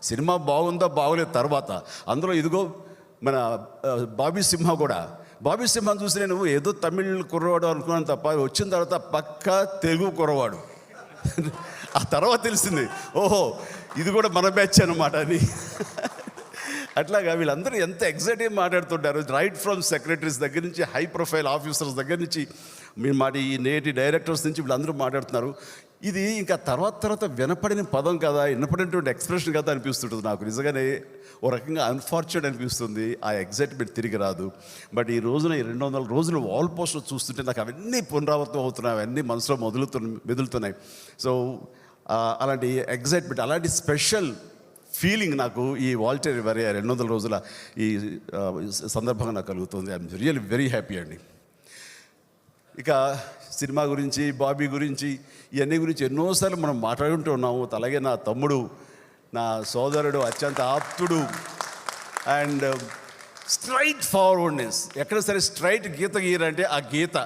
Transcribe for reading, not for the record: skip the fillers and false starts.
Cinema బాగుందా బాగోలేదు తర్వాత. అందులో ఇదిగో మన బాబీ సింహ కూడా. బాబీ సింహను చూసి నేను ఏదో తమిళ్ కుర్రవాడు అనుకున్నాను తప్ప, వచ్చిన తర్వాత పక్కా తెలుగు కుర్రవాడు. ఆ తర్వాత తెలిసింది, ఓహో ఇది కూడా మన బ్యాచ్ అనమాట అని. అట్లాగా వీళ్ళందరూ ఎంత ఎగ్జైటివ్గా మాట్లాడుతుంటారు. రైట్ ఫ్రమ్ సెక్రటరీస్ దగ్గర నుంచి, హై ప్రొఫైల్ ఆఫీసర్స్ దగ్గర నుంచి, మీ మాట ఈ నేటి డైరెక్టర్స్ నుంచి వీళ్ళందరూ మాట్లాడుతున్నారు. ఇది ఇంకా తర్వాత వినపడిన పదం కదా, వినపడినటువంటి ఎక్స్ప్రెషన్ కదా అనిపిస్తుంటుంది నాకు. నిజంగానే ఓ రకంగా అన్ఫార్చునేట్ అనిపిస్తుంది. ఆ ఎగ్జైట్మెంట్ తిరిగి రాదు. బట్ ఈ రోజున ఈ 200 రోజులు వాల్ పోస్టర్ చూస్తుంటే నాకు అవన్నీ పునరావృతం అవుతున్నాయి, అవన్నీ మనసులో మెదులుతున్నాయి. సో అలాంటి ఎగ్జైట్మెంట్, అలాంటి స్పెషల్ ఫీలింగ్ నాకు ఈ వాల్టర్ వరే 200 రోజుల ఈ సందర్భంగా నాకు కలుగుతుంది. ఐఎమ్ రియల్లీ వెరీ హ్యాపీ అండి. ఇక సినిమా గురించి, బాబీ గురించి, ఇవన్నీ గురించి ఎన్నోసార్లు మనం మాట్లాడుకుంటూ ఉన్నాము. అలాగే నా తమ్ముడు, నా సోదరుడు, అత్యంత ఆప్తుడు, అండ్ స్ట్రైట్ ఫార్వర్డ్నెస్. ఎక్కడ సరే స్ట్రైట్ గీత గీరంటే ఆ గీత